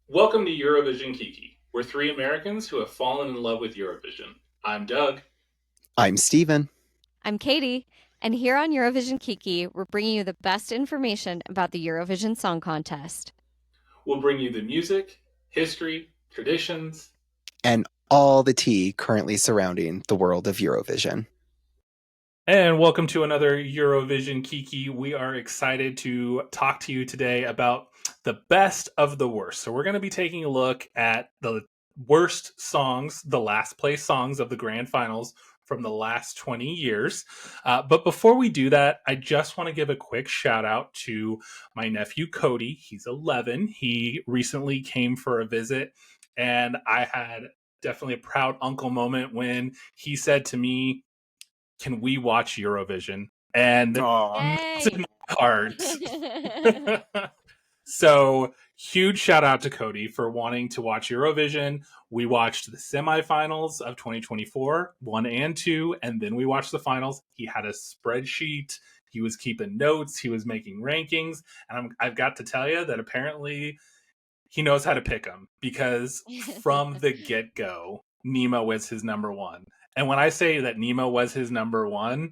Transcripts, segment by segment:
Welcome to Eurovision Kiki. We're three Americans who have fallen in love with Eurovision. I'm Doug. I'm Steven. I'm Katie, and here on Eurovision Kiki, we're bringing you the best information about the Eurovision Song Contest. We'll bring you the music, history, traditions, And all the tea currently surrounding the world of Eurovision. and welcome to another Eurovision Kiki. We are excited to talk to you today about the best of the worst. So, we're going to be taking a look at the worst songs, the last place songs of the grand finals from the last 20 years. But before we do that, I just want to give a quick shout out to my nephew Cody. He's 11. He recently came for a visit, and I had definitely a proud uncle moment when he said to me, "Can we watch Eurovision?" And Yay! in my heart. So huge shout out to Cody for wanting to watch Eurovision. We watched the semifinals of 2024, 1 and 2, and then we watched the finals. He had a spreadsheet. He was keeping notes. He was making rankings. And I've got to tell you that apparently he knows how to pick them because from the get-go, Nemo was his number one. And when I say that Nemo was his number one,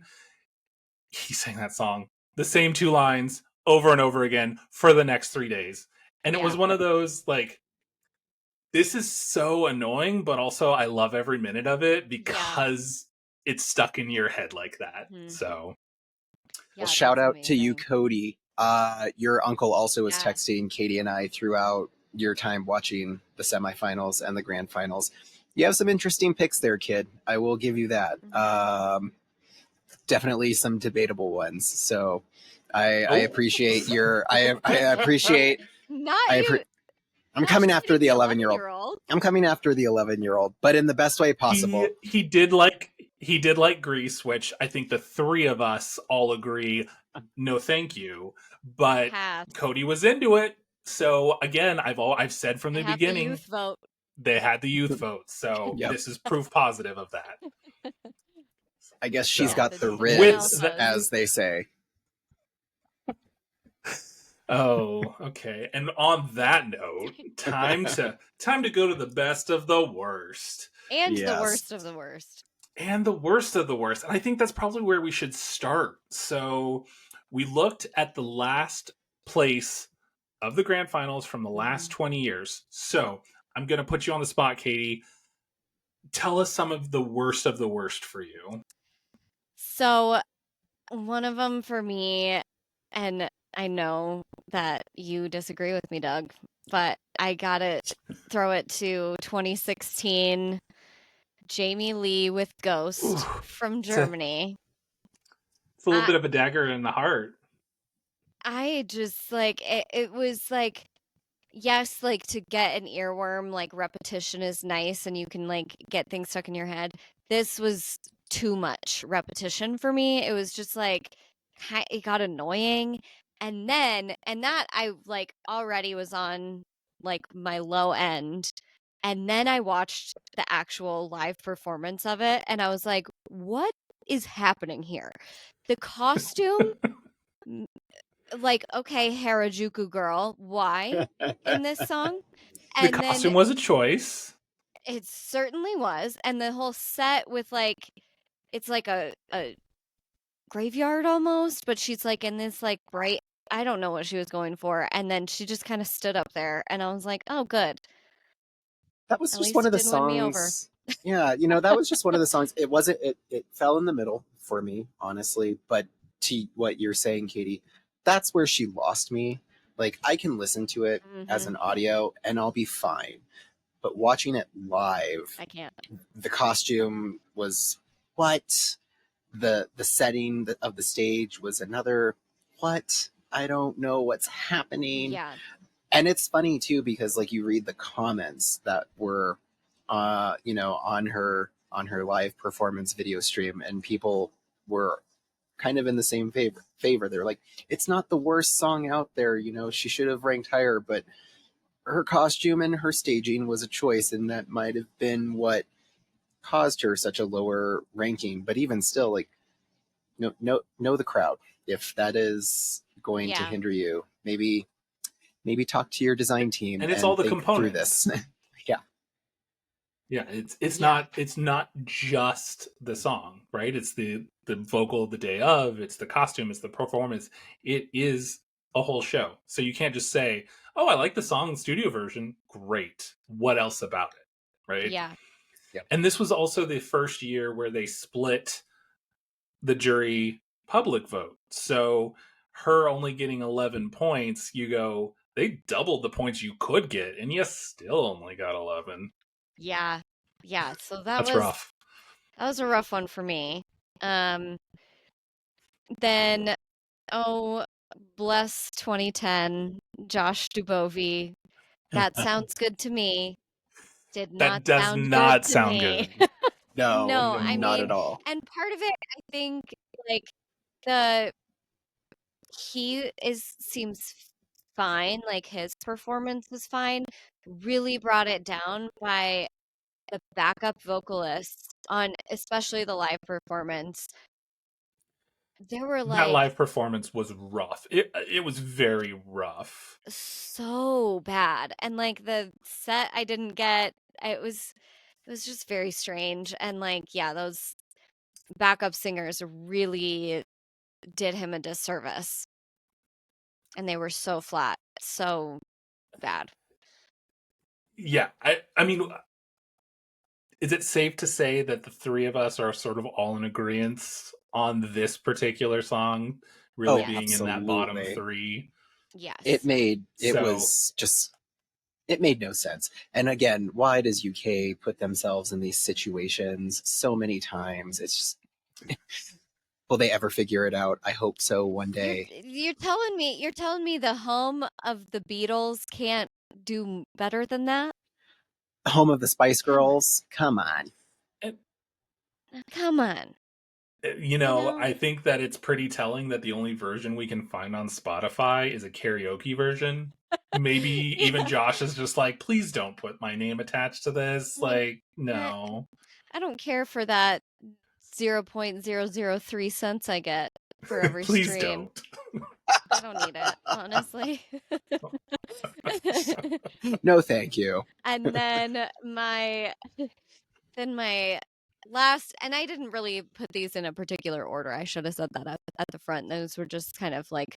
he sang that song, the same two lines over and over again for the next 3 days. And it was one of those, like, this is so annoying, but also I love every minute of it because it's stuck in your head like that. So, well, shout out to you, Cody. Your uncle also was texting Katie and I throughout your time watching the semifinals and the grand finals. You have some interesting picks there, kid. I will give you that. Definitely some debatable ones. So I appreciate your. I appreciate. Not you. I'm coming after the 11-year-old. I'm coming after the 11-year-old, but in the best way possible. He did like Grease, which I think the three of us all agree, no thank you. But Cody was into it. So again, I've said from the beginning, the youth vote. They had the youth vote. So this is proof positive of that. I guess she's got the ribs, as they say. Oh, okay. And on that note, time to go to the best of the worst. And the worst of the worst. And the worst of the worst. And I think that's probably where we should start. So we looked at the last place of the grand finals from the last 20 years. So I'm going to put you on the spot, Katie. Tell us some of the worst for you. So one of them for me, and I know that you disagree with me, Doug, but I gotta throw it to 2016 Jamie Lee with Ghost from Germany. It's a little bit of a dagger in the heart. I just it was like, yes, like to get an earworm, like repetition is nice and you can like get things stuck in your head. This was too much repetition for me. It was just like, it got annoying. And that I like already was on like my low end. And then I watched the actual live performance of it and I was like, what is happening here? The costume, like, okay, Harajuku girl, why in this song? And the costume was a choice. It certainly was. And the whole set with like, it's like a graveyard almost, but she's like in this like bright, I don't know what she was going for. And then she just kind of stood up there and I was like, oh, good. That was just one of the songs. Yeah, that was just one of the songs. It wasn't, it fell in the middle for me, honestly. But to what you're saying, Katie, that's where she lost me. Like, I can listen to it as an audio and I'll be fine. But watching it live, I can't. The costume was what? The setting of the stage was another what? I don't know what's happening. Yeah. And it's funny too because like you read the comments that were on her live performance video stream and people were kind of in the same favor. They're like, it's not the worst song out there, she should have ranked higher, but her costume and her staging was a choice and that might have been what caused her such a lower ranking. But even still, like, know the crowd. If that is going to hinder you, maybe maybe talk to your design team And it's all the think through components. this. Yeah. Yeah, it's Yeah. not just the song, right? It's the vocal the day of, it's the costume, it's the performance. It is a whole show. So you can't just say, "Oh, I like the song studio version. Great. What else about it?" Right? Yeah. Yep. And this was also the first year where they split the jury public vote. So her only getting 11 points, you go, they doubled the points you could get, and you still only got 11. Yeah. Yeah. So That's rough. that was a rough one for me. Um, then oh, bless 2010, Josh Dubovi. That sounds good to me. Did not That does sound good not to sound me. good. No, No, I not mean, at No. all. and part of it, I think, like the he is seems fine, like his performance was fine. Really brought it down by the backup vocalists on especially the live performance. There were That like live performance was rough. It was very rough. so bad. And like the set I didn't get, it was just very strange. And like, yeah, those backup singers really did him a disservice. And they were so flat, so bad. Yeah, I mean, is it safe to say that the three of us are sort of all in agreement on this particular song really Oh, being Yes. in that bottom absolutely. three? Yes. So It made no sense. And again, why does UK put themselves in these situations so many times? It's just, will they ever figure it out? I hope so one day. You're telling me the home of the Beatles can't do better than that? Home of the Spice Come on. Girls? Come on. and Come on. you You know, know? I think that it's pretty telling that the only version we can find on Spotify is a karaoke version. Maybe even Yeah. Josh is just like, please don't put my name attached to this. Like, Like, I, no. I don't care for that 0.003 cents I get for every Please stream. don't. I don't need it, honestly. No, thank you. And then my last, and I didn't really put these in a particular order. I should have said that at the front. Those were just kind of like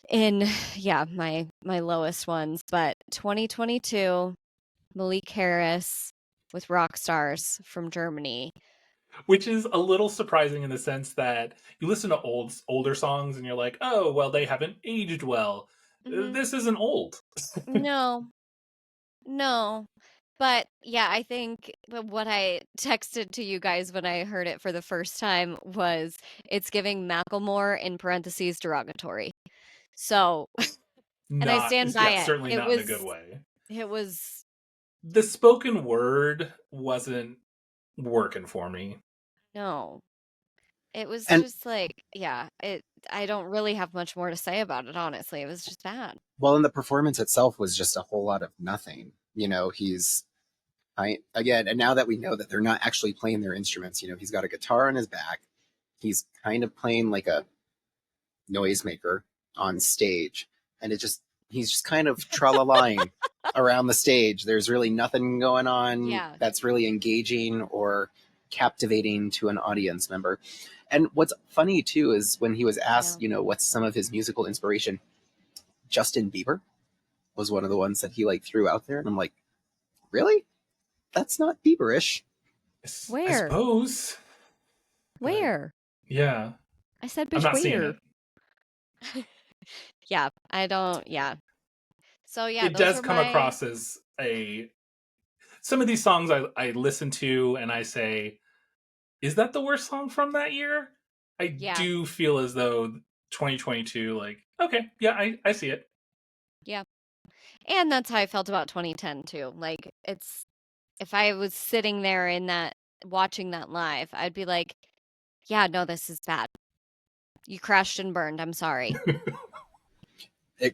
in, yeah, my lowest ones. But 2022, Malik Harris with Rock Stars from Germany. Which is a little surprising in the sense that you listen to older songs and you're like, oh, well, they haven't aged well. Hmm. This isn't old. No, no. But yeah, I think what I texted to you guys when I heard it for the first time was it's giving Macklemore in parentheses derogatory. So, and I Not, stand by yeah, it. certainly not in a good way. It was, The spoken word wasn't working for me. no, it was And just like, yeah, I don't really have much more to say about it, honestly. It was just bad. well, and the performance itself was just a whole lot of nothing. You know, again, and now that we know that they're not actually playing their instruments, you know, he's got a guitar on his back. He's kind of playing like a noisemaker on stage, and he's just kind of tra-la-line around the stage. There's really nothing going on Yeah, that's really engaging or captivating to an audience member. And what's funny too is when he was I know. asked, you know, what's some of his musical inspiration, Justin Bieber was one of the ones that he like threw out there, and I'm like, really? That's not Bieberish. I Where? suppose. But Where? yeah, I said, I'm bitch, not seeing where? it. Yeah, I don't, yeah. So yeah, It those does were come my, across as some of these songs I listen to and I say, is that the worst song from that year? I yeah, do feel as though 2022, like, okay, yeah, I see it. yeah. And that's how I felt about 2010 too. Like it's if I was sitting there in that watching that live, I'd be like, yeah, no, this is bad. You crashed and burned. I'm sorry.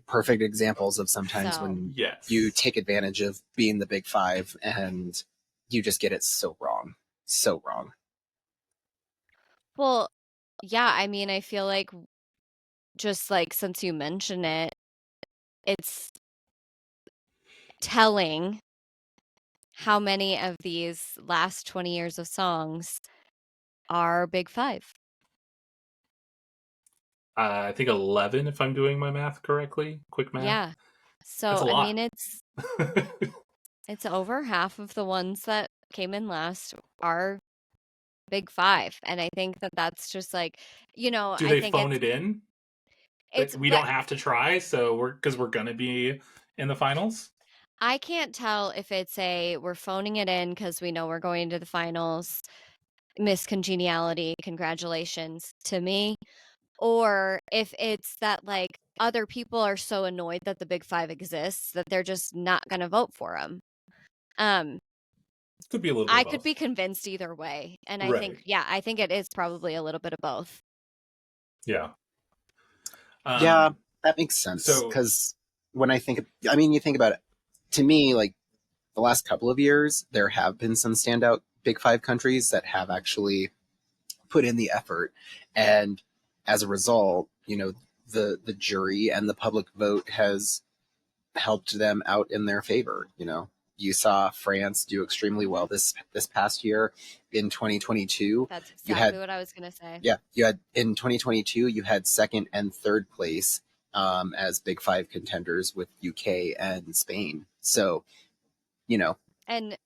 Perfect examples of sometimes So, when you Yes. take advantage of being the big five and you just get it so wrong. So wrong. well, yeah, I mean, I feel like just like since you mention it, it's telling how many of these last 20 years of songs are Big Five. I think 11, if I'm doing my math correctly. Quick math. Yeah. That's So, a I lot. mean, it's over half of the ones that came in last are Big Five, and I think that that's just like, Do I they think phone it in? it's We but don't have to try, so because we're gonna be in the finals. I can't tell if it's we're phoning it in because we know we're going to the finals, Miss Congeniality, congratulations to me, or if it's that like other people are so annoyed that the Big Five exists that they're just not going to vote for them. Um, Could be a little bit I of could both. be convinced either way, and I think, Right. yeah, I think it is probably a little bit of both. Yeah. Yeah, Um. that makes sense. So Because when I mean, you think about it, to me, like the last couple of years, there have been some standout Big Five countries that have actually put in the effort. And as a result, the jury and the public vote has helped them out in their favor. You saw France do extremely well this past year. In 2022, That's you exactly had what I was going to say. yeah, you had in 2022 you had second and third place as Big Five contenders with UK and Spain. So you know And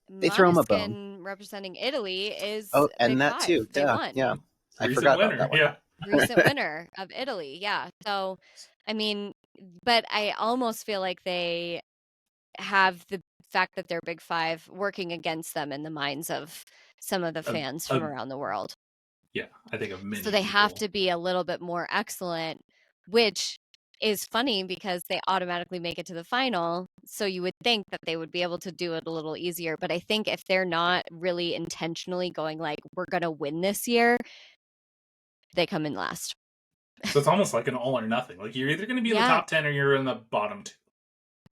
they throw them a bone. Måneskin representing Italy is Oh, and Big that Five. too. They Yeah, won. yeah. I recent forgot about winner. that one. Yeah. Recent winner of Italy. Yeah. So, I mean, but I almost feel like they have the fact that they're Big Five working against them in the minds of some of the Of, fans from of around the world. yeah, I think of So many they have people. to be a little bit more excellent, which is funny because they automatically make it to the final. So you would think that they would be able to do it a little easier. But I think if they're not really intentionally going like, we're going to win this year, they come in last. So it's almost like an all or nothing. Like you're either going to be in the Yeah. top 10 or you're in the bottom two.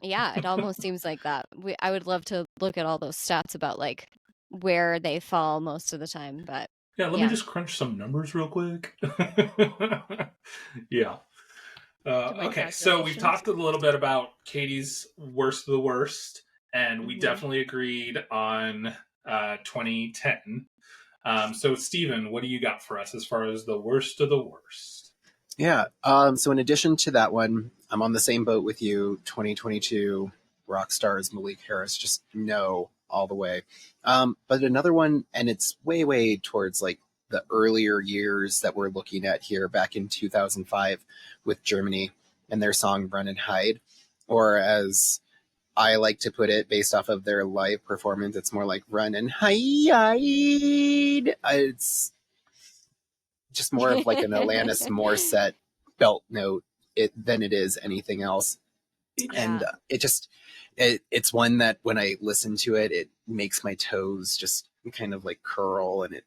Yeah. It almost seems like that. I would love to look at all those stats about like where they fall most of the time. But Yeah, let me yeah, just crunch some numbers real quick. Yeah. to my Okay, so we've calculations. talked a little bit about Katie's worst of the worst, and we Hmm. definitely agreed on 2010. So, Steven, what do you got for us as far as the worst of the worst? Yeah. So in addition to that one, I'm on the same boat with you. 2022 rock stars Malik Harris, just no all the way. But another one, and it's way way towards like the earlier years that we're looking at here, back in 2005 with Germany and their song "Run and Hide," or as I like to put it, based off of their live performance, it's more like "Run and Hide." It's just more of like an Alanis Morissette belt note than it is anything else. And Yeah. it's one that when I listen to it, it makes my toes just kind of like curl. And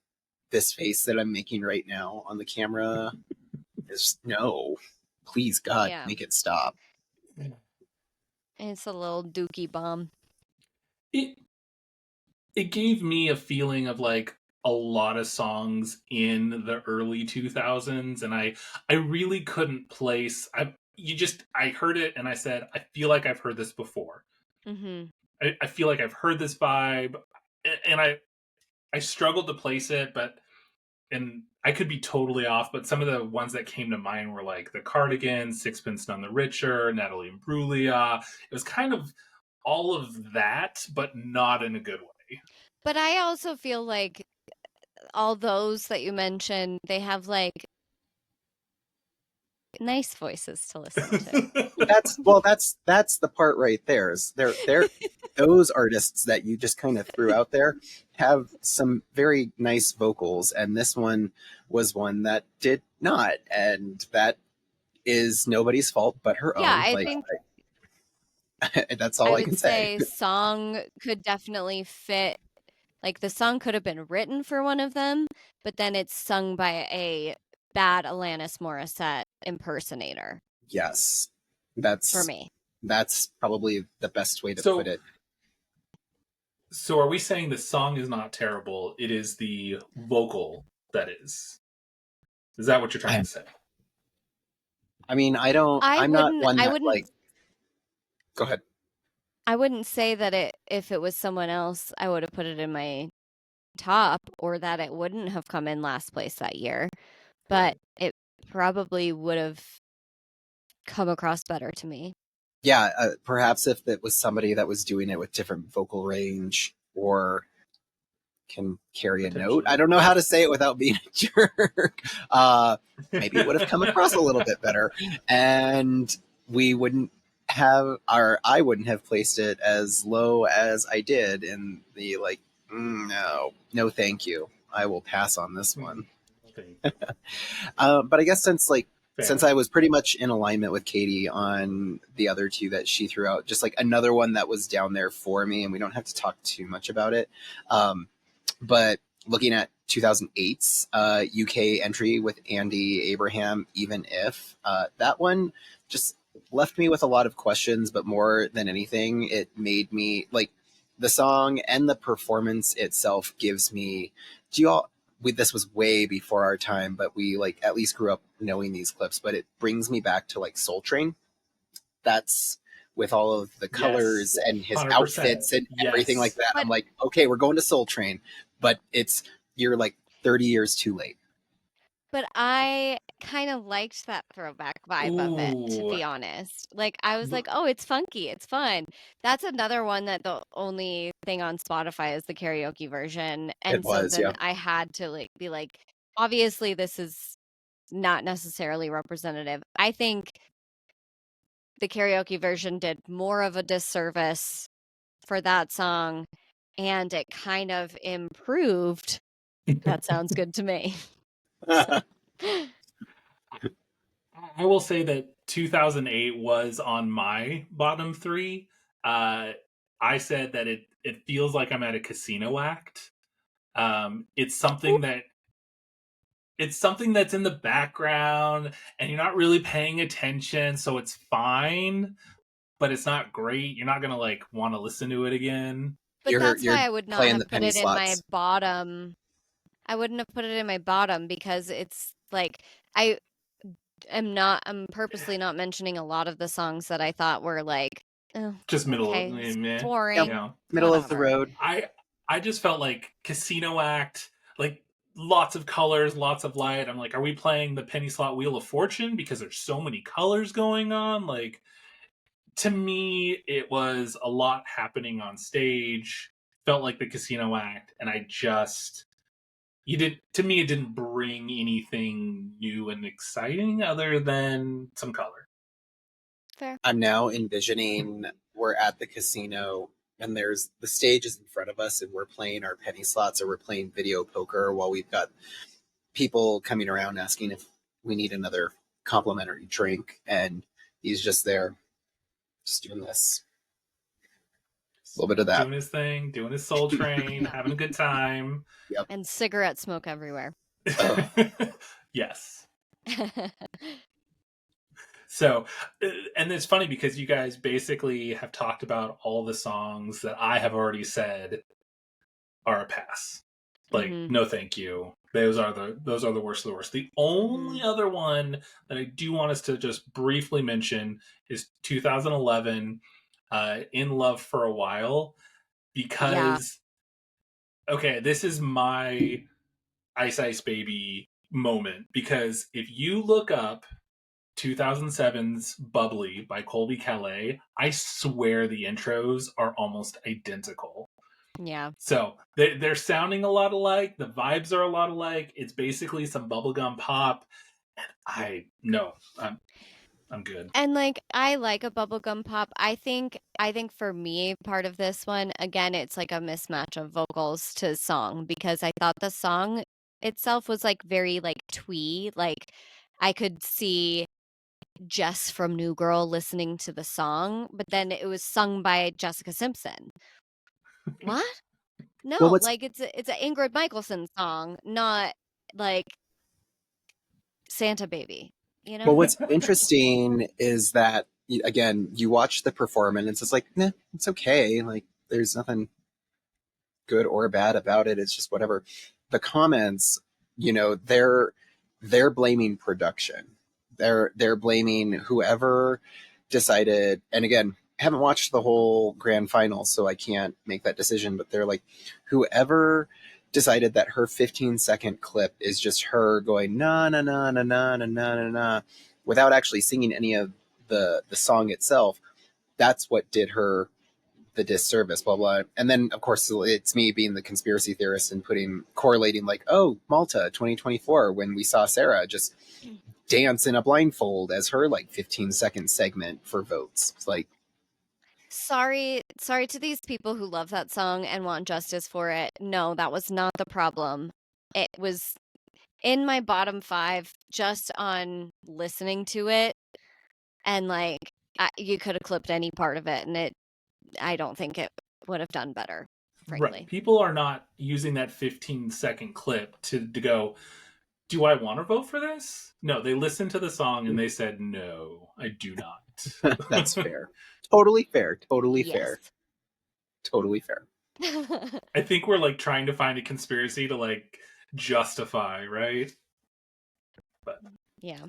this face that I'm making right now on the camera is no, please God, Yeah. make it stop. It's a little dookie bomb. It it gave me a feeling of like a lot of songs in the early 2000s, and I really couldn't place. I heard it and I said I feel like I've heard this before. Hmm. I feel like I've heard this vibe, and I struggled to place it, but and I could be totally off, but some of the ones that came to mind were like the Cardigans, Sixpence None the Richer, Natalie Imbruglia. It was kind of all of that, but not in a good way. But I also feel like all those that you mentioned, they have like nice voices to listen to. That's the part right there. Is they're those artists that you just kind of threw out there have some very nice vocals, and this one was one that did not, and that is nobody's fault but her Yeah, own. I Like think that's all I I would can say. say song could definitely fit. Like the song could have been written for one of them, but then it's sung by a bad Alanis Morissette impersonator Yes, for that's me. that's probably the best way to put so it. so are we saying the song is not terrible? It is the vocal that is. Is that what you're trying I, to say? I mean, I don't. I I'm not wouldn't one I that wouldn't like. Go ahead. I wouldn't say that if it was someone else, I would have put it in my top, or that it wouldn't have come in last place that year, but it probably would have come across better to me. Yeah, perhaps if it was somebody that was doing it with different vocal range or can carry a note. I don't know how to say it without being a jerk. Maybe it would have come across a little bit better, and we wouldn't have, or I wouldn't have placed it as low as I did in the like. No, thank you. I will pass on this one. But I guess since I was pretty much in alignment with Katie on the other two that she threw out, just like another one that was down there for me, and we don't have to talk too much about it. But looking at 2008's UK entry with Andy Abraham, Even If, that one just left me with a lot of questions, but more than anything, it made me like the song and the performance itself gives me. Do you all? This was way before our time, but we like at least grew up knowing these clips. But it brings me back to like Soul Train. That's with all of the colors and his 100%. outfits and everything like that. I'm like, okay, we're going to Soul Train, but you're like 30 years too late. But I kind of liked that throwback vibe of it, to be honest. Like, I was like, oh, it's funky, it's fun. That's another one that the only thing on Spotify is the karaoke version. And so then I had to like be like, obviously this is not necessarily representative. I think the karaoke version did more of a disservice for that song, and it kind of improved. That sounds good to me. So. I will say that 2008 was on my bottom three. I said that it feels like I'm at a casino act. It's something that's in the background and you're not really paying attention, so it's fine, but it's not great. You're not gonna like want to listen to it again. But that's why I would not have put it in my bottom. I wouldn't have put it in my bottom because it's like I'm purposely not mentioning a lot of the songs that I thought were like just middle boring. Middle of the road. I just felt like casino act, like lots of colors, lots of light. I'm like, are we playing the penny slot Wheel of Fortune because there's so many colors going on? Like, to me, it was a lot happening on stage. Felt like the casino act, and it didn't bring anything new and exciting other than some color. Fair. I'm now envisioning we're at the casino and there's the stage is in front of us and we're playing our penny slots or we're playing video poker while we've got people coming around asking if we need another complimentary drink, and he's just there just doing this. A little bit of that. Doing his thing, doing his Soul Train, having a good time. Yep. And cigarette smoke everywhere. Yes. So, and it's funny because you guys basically have talked about all the songs that I have already said are a pass. Like, no, thank you. Those are the worst of the worst. The only other one that I do want us to just briefly mention is 2011, "In Love for a While," because okay, this is my Ice Ice Baby moment, because if you look up 2007's Bubbly by Colby Calais, I swear the intros are almost identical. Yeah. So they're sounding a lot alike. The vibes are a lot alike. It's basically some bubblegum pop. And I'm good. And like I like a bubblegum pop. I think for me, part of this one, again, it's like a mismatch of vocals to song, because I thought the song itself was like very like twee. Like I could see Jess from New Girl listening to the song, but then it was sung by Jessica Simpson. What? No, like it's an Ingrid Michaelson song, not like Santa Baby. You know? Well, what's interesting is that again, you watch the performance, it's just like, nah, it's okay. Like there's nothing good or bad about it. It's just whatever. The comments, they're blaming production. They're blaming whoever decided. And again, haven't watched the whole grand final, so I can't make that decision. But they're like, whoever decided that her 15-second clip is just her going na na na na na na na na na without actually singing any of the song itself. That's what did her the disservice, blah blah. And then of course it's me being the conspiracy theorist and correlating like, oh, Malta 2024 when we saw Sarah just dance in a blindfold as her like 15-second segment for votes. It's like, Sorry to these people who love that song and want justice for it. No, that was not the problem. It was in my bottom 5 just on listening to it, and like you could have clipped any part of it, and I don't think it would have done better, frankly. Right. People are not using that 15-second clip to go, do I want to vote for this? No, they listened to the song and they said, no, I do not. that's fair. Totally fair. Totally Yes. fair. Totally fair. I think we're like trying to find a conspiracy to like justify, right? But Yeah.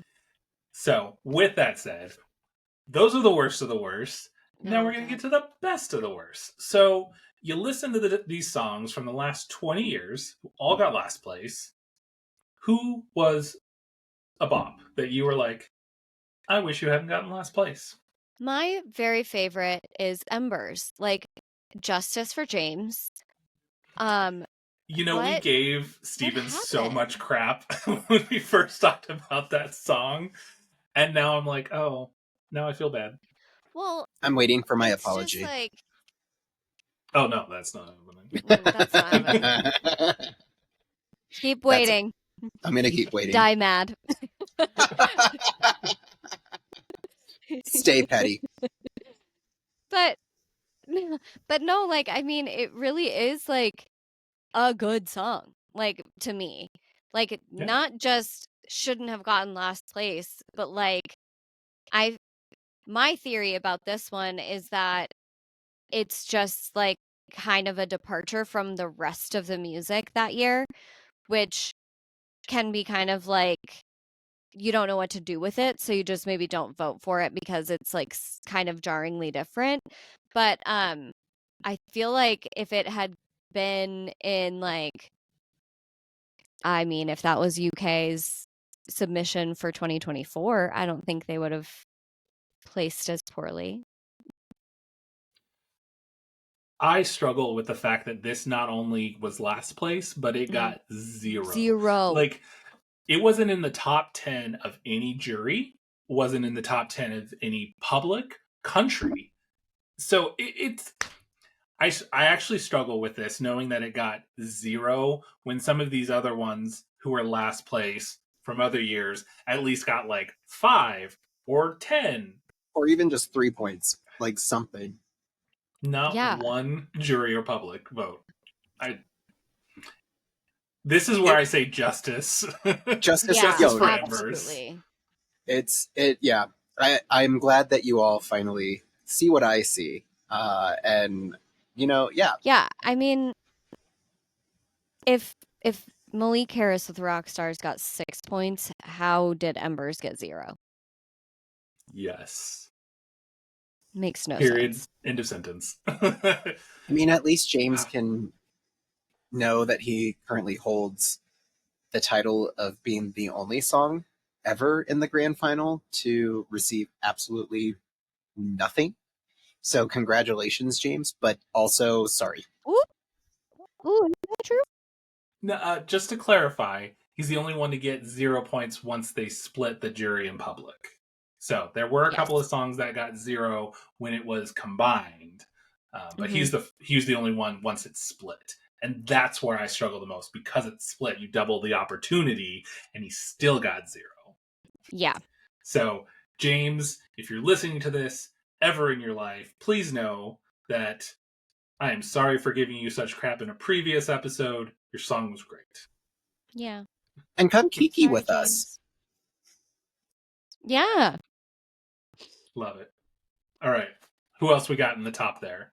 so with that said, those are the worst of the worst. Now Oh, we're going to God. get to the best of the worst. So you listen to these songs from the last 20 years, who all got last place. Who was a bop that you were like, I wish you hadn't gotten last place? My very favorite is Embers, like Justice for James. You know, we What- gave Steven so happened? much crap when we first talked about that song. And now I'm like, oh, now I feel bad. Well, I'm waiting for my it's apology. just like, Oh, no, that's not happening. that's not happening. Keep waiting. I'm going to keep waiting. Die mad. Stay petty. But no, like, I mean, it really is like a good song, like, to me. Like, Yeah. not just shouldn't have gotten last place, but like, my theory about this one is that it's just like kind of a departure from the rest of the music that year, which can be kind of like you don't know what to do with it, so you just maybe don't vote for it because it's like kind of jarringly different. But I feel like if it had been in like, I mean, if that was UK's submission for 2024, I don't think they would have placed as poorly. I struggle with the fact that this not only was last place, but it got zero. Like, it wasn't in the top 10 of any jury, wasn't in the top 10 of any public country. So it's. I actually struggle with this, knowing that it got 0 when some of these other ones who were last place from other years at least got like 5 or 10. Or even just 3 points, like something. Not one jury or public vote. This is where I say justice. Justice for absolutely. Yeah. I'm glad that you all finally see what I see. And you know, yeah. Yeah, I mean, if Malik Harris with Rockstars got 6 points, how did Embers get 0? Yes. Makes no Period. sense. End of sentence. I mean, at least James can know that he currently holds the title of being the only song ever in the grand final to receive absolutely nothing. So congratulations, James, but also sorry. Ooh, is that true? No, just to clarify, he's the only one to get 0 points once they split the jury in public. So there were a couple of songs that got 0 when it was combined, but he's the only one once it's split. And that's where I struggle the most, because it's split. You double the opportunity, and he still got 0. Yeah. So, James, if you're listening to this ever in your life, please know that I am sorry for giving you such crap in a previous episode. Your song was great. Yeah. And come kiki Sorry, with James. us. Yeah. Love it. All right. Who else we got in the top there?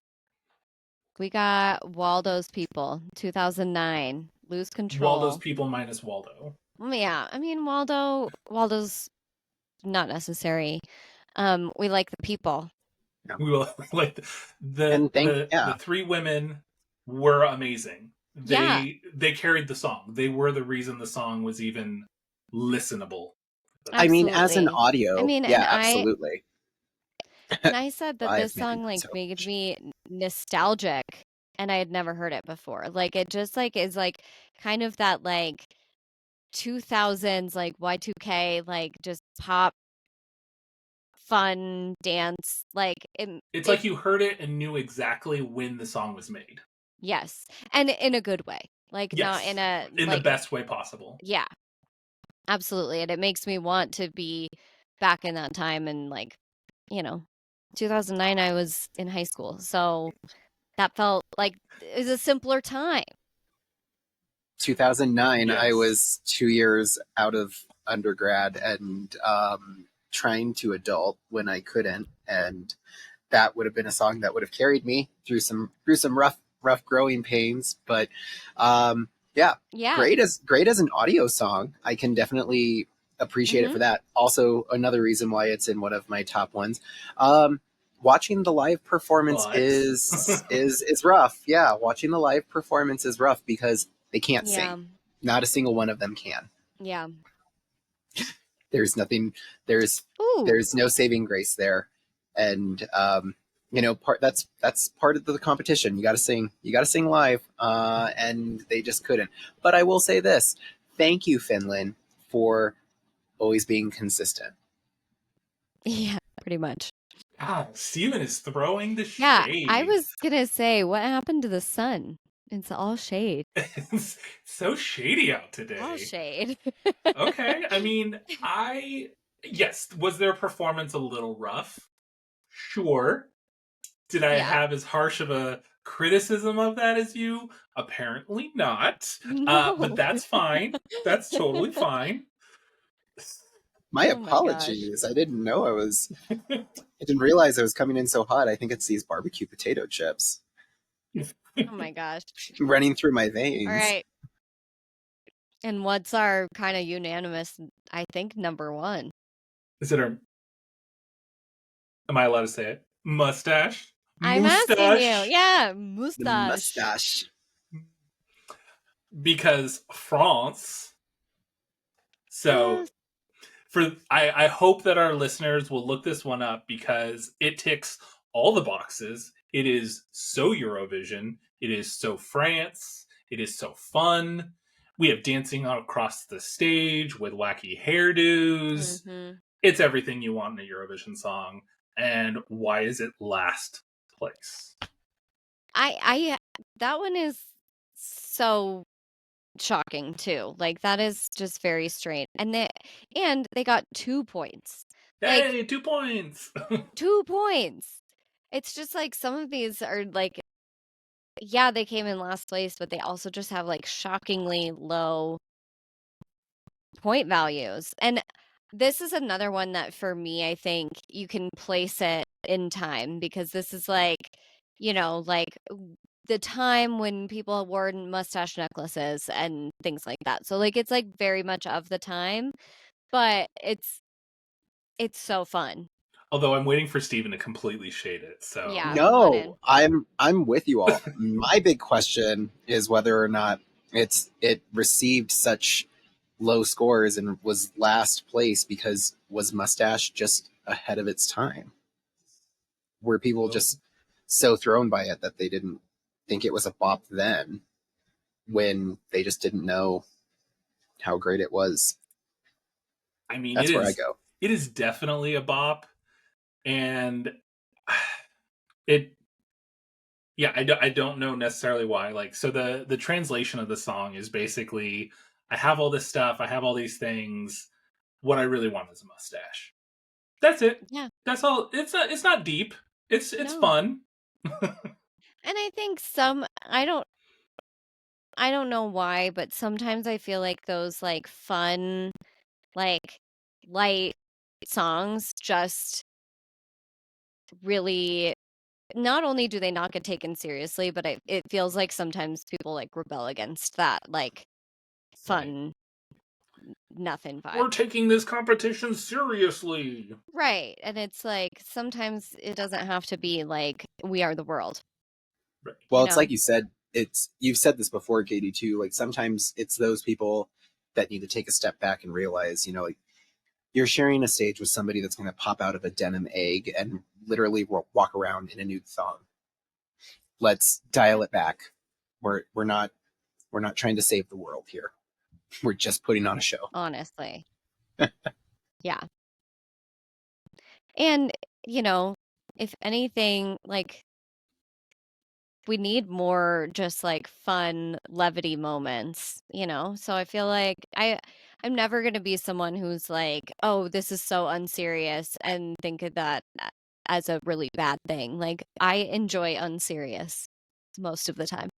We got Waldo's People, 2009. Lose Control. Waldo's People minus Waldo. Yeah. I mean, Waldo's not necessary. We like the people. Yeah. We will like And the three women were amazing. Yeah. They carried the song. They were the reason the song was even listenable. I mean, as an Absolutely. I audio, mean, yeah, absolutely. and I said that this 5 minutes. song like So made me nostalgic and I had never heard it before. Like it just like is like kind of that like 2000s like Y2K like just pop fun dance like It's it like you heard it and knew exactly when the song was made. yes. And in a good way. Like not in Yes, a in the like best way possible. yeah, absolutely. And it makes me want to be back in that time and like, you know, 2009 I was in high school. So that felt like it was a simpler time. 2009, I Yes. was 2 years out of undergrad and trying to adult when I couldn't, and that would have been a song that would have carried me through some rough growing pains. But yeah, Yeah. great as an audio song. I can definitely appreciate it Mhm. for that. Also, another reason why it's in one of my top ones. Um, Watching the live performance But is rough. Yeah, watching the live performance is rough because they can't Yeah. sing. Not a single one of them can. Yeah. There's nothing. There's Ooh. there's no saving grace there, and that's part of the competition. You got to sing live, and they just couldn't. But I will say this: thank you, Finland, for always being consistent. Yeah, pretty much. God, Steven is throwing the Yeah, I shade. was gonna say, what happened to the sun? It's all shade. It's so shady out All today. shade. Okay, I mean, yes, was their performance a little rough? Sure. Did I Yeah. have as harsh of a criticism of that as you? Apparently not. But No. that's fine. That's totally fine. My Oh my gosh. apologies. I didn't know I was. I didn't realize I was coming in so hot. I think it's these barbecue potato chips Oh my gosh. running through my All veins. right. And what's our kind of unanimous, I think, number one? Is it our? Am I allowed to say it? Mustache. I'm asking you. Mustache. Yeah, The mustache. mustache. Because France. So Yes. I hope that our listeners will look this one up because it ticks all the boxes. It is so Eurovision. It is so France. It is so fun. We have dancing across the stage with wacky hairdos. Mm-hmm. It's everything you want in a Eurovision song. And why is it last place? I that one is so shocking too. Like that is just very strange. And they got 2 points. Like Hey, 2 points. 2 points. It's just like some of these are like yeah, they came in last place, but they also just have like shockingly low point values. And this is another one that for me, I think you can place it in time because this is like, like the time when people wore mustache necklaces and things like that. So like it's like very much of the time, but it's so fun. Although I'm waiting for Steven to completely shade it. So Yeah, come on in. No, I'm with you all. My big question is whether or not it received such low scores and was last place because was Mustache just ahead of its time? Were people oh, just so thrown by it that they didn't think it was a bop then when they just didn't know how great it was? I mean, That's where I go. it is definitely a bop, and it yeah, I don't know necessarily why. Like, so the translation of the song is basically, I have all this stuff, I have all these things. What I really want is a mustache. That's it. Yeah, That's all. It's not deep. It's no. fun. And I think I don't know why, but sometimes I feel like those like fun, like light songs just really not only do they not get taken seriously, but it feels like sometimes people like rebel against that like Right. funness nothing vibe. We're taking this competition seriously. Right. And it's like sometimes it doesn't have to be like we are the world. Right. Well, it's like you said, you've said this before, Katie, too. Like sometimes it's those people that need to take a step back and realize, like you're sharing a stage with somebody that's going to pop out of a denim egg and literally walk around in a nude thong. Let's dial it back. We're not trying to save the world here. We're just putting on a show. Honestly. Yeah. And, if anything, like we need more just like fun levity moments, So I feel like I'm never going to be someone who's like, "Oh, this is so unserious," and think of that as a really bad thing. Like I enjoy unserious most of the time.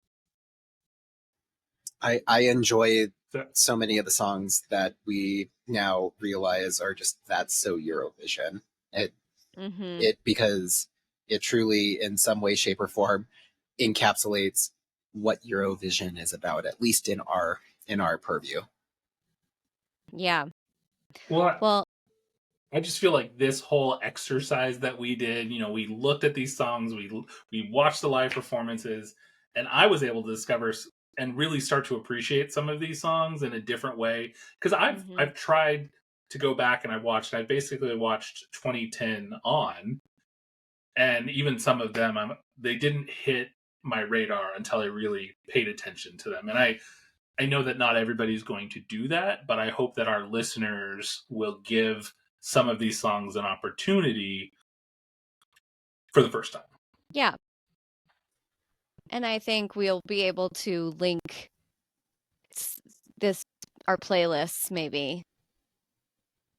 I enjoy so many of the songs that we now realize are just that's so Eurovision. It because it truly, in some way, shape, or form, encapsulates what Eurovision is about, at least in our purview. Yeah. Well, I just feel like this whole exercise that we did, we looked at these songs, we watched the live performances, and I was able to discover and really start to appreciate some of these songs in a different way. Because I've tried to go back and I basically watched 2010 on, and even some of them, they didn't hit my radar until I really paid attention to them. And I know that not everybody's going to do that, but I hope that our listeners will give some of these songs an opportunity for the first time. Yeah. And I think we'll be able to link our playlists maybe.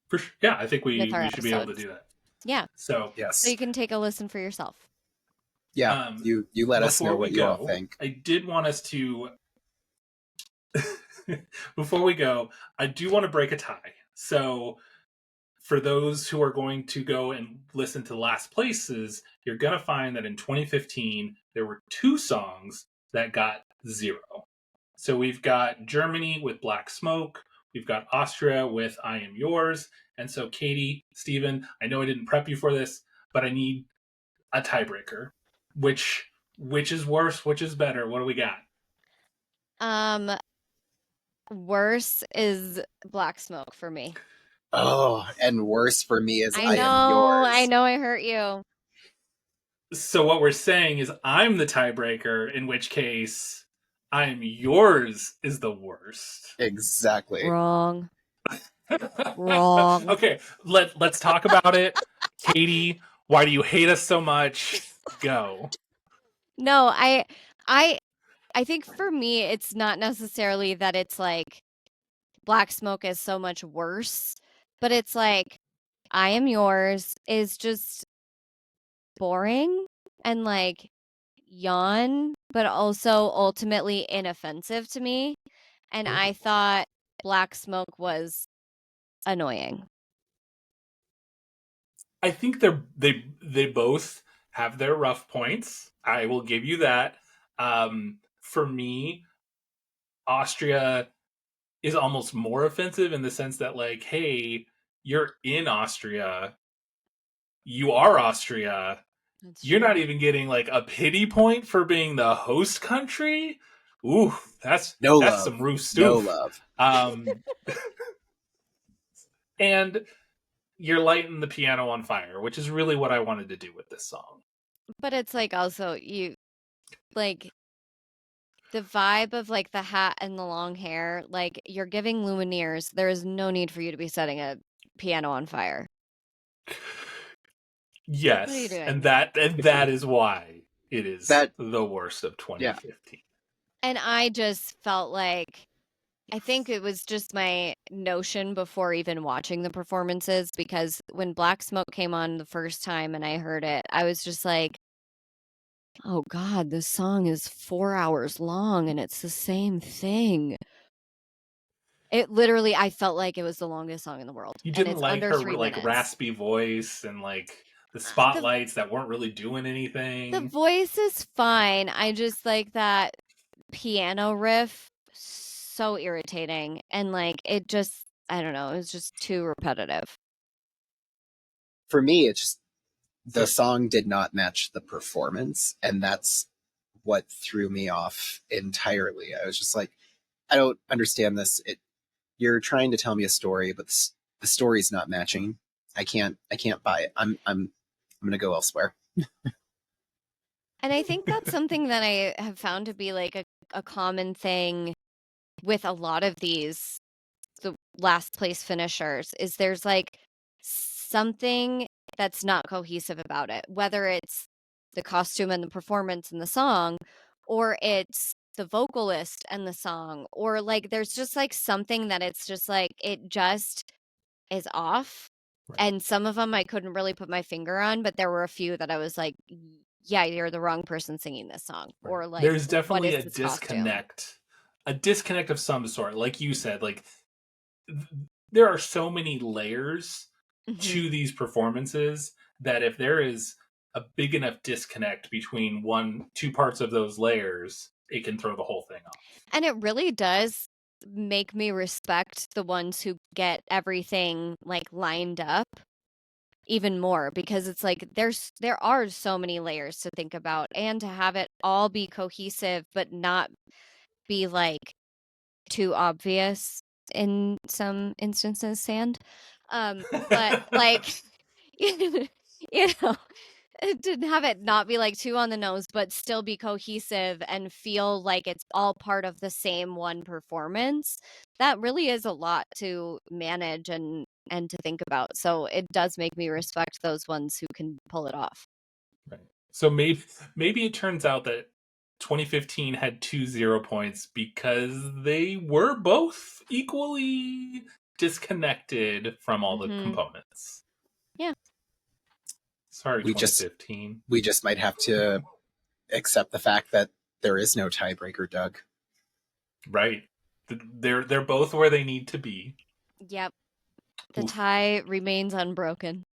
For sure. Yeah, I think we should episodes. be able to do that. Yeah. So yes. So you can take a listen for yourself. Yeah. You let us know what you all think. I did want us to before we go, I do want to break a tie. So for those who are going to go and listen to Last Places, you're going to find that in 2015, there were 2 songs that got 0. So we've got Germany with Black Smoke. We've got Austria with I Am Yours. And so Katie, Stephen, I know I didn't prep you for this, but I need a tiebreaker. Which is worse? Which is better? What do we got? Worse is Black Smoke for me. Oh, and worse for me is I Am Yours. I know I hurt you. So what we're saying is I'm the tiebreaker, in which case I Am Yours is the worst. Exactly. Wrong. Wrong. Okay, let's talk about it. Katie, why do you hate us so much? Go. No, I think for me it's not necessarily that it's like Black Smoke is so much worse, but it's like I Am Yours is just boring and like yawn, but also ultimately inoffensive to me. And I thought Black Smoke was annoying. I think they both have their rough points. I will give you that. For me, Austria is almost more offensive in the sense that, like, hey, you're in Austria. You are Austria. You're not even getting like a pity point for being the host country. Ooh, that's some roof stoof. No love. And you're lighting the piano on fire, which is really what I wanted to do with this song. But it's like also you like the vibe of like the hat and the long hair, like you're giving Lumineers. There is no need for you to be setting a piano on fire. Yes, what are you doing? and that is why it is the worst of 2015. Yeah. And I just felt like I think it was just my notion before even watching the performances, because when Black Smoke came on the first time and I heard it, I was just like, oh God, this song is 4 hours long and it's the same thing. It literally, I felt like it was the longest song in the world. You didn't and it's like under her 3 like minutes. raspy voice and like the spotlights that weren't really doing anything. The voice is fine. I just like that piano riff, so irritating, and like it just I don't know, it was just too repetitive. For me, it's just the song did not match the performance, and that's what threw me off entirely. I was just like, I don't understand this. You're trying to tell me a story, but the story's not matching. I can't buy it. I'm gonna go elsewhere. And I think that's something that I have found to be like a common thing with a lot of these the last place finishers is there's like something that's not cohesive about it, whether it's the costume and the performance and the song, or it's the vocalist and the song, or like there's just like something that it's just like it just is off. Right. And some of them I couldn't really put my finger on, but there were a few that I was like, yeah, you're the wrong person singing this song. Right. Or like, There's what definitely is a this costume? disconnect. A disconnect of some sort. Like you said, like there are so many layers Mhm. to these performances that if there is a big enough disconnect between two parts of those layers, it can throw the whole thing off. And it really does make me respect the ones who get everything like lined up even more, because it's like there are so many layers to think about, and to have it all be cohesive but not be like too obvious in some instances, sand. But like you know, to have it not be like too on the nose, but still be cohesive and feel like it's all part of the same one performance. That really is a lot to manage and to think about. So it does make me respect those ones who can pull it off. Right. So maybe it turns out that 2015 had 2 0 points because they were both equally disconnected from all the Hmm. components. Yeah. Sorry, We just 2015. we just might have to accept the fact that there is no tiebreaker, Doug. Right. They're both where they need to be. Yep. The Oof. tie remains unbroken.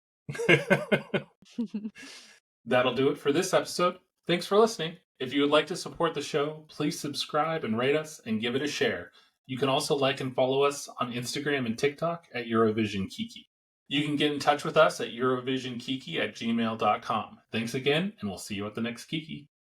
That'll do it for this episode. Thanks for listening. If you would like to support the show, please subscribe and rate us and give it a share. You can also like and follow us on Instagram and TikTok at Eurovision Kiki. You can get in touch with us at eurovisionkiki@gmail.com. Thanks again, and we'll see you at the next Kiki.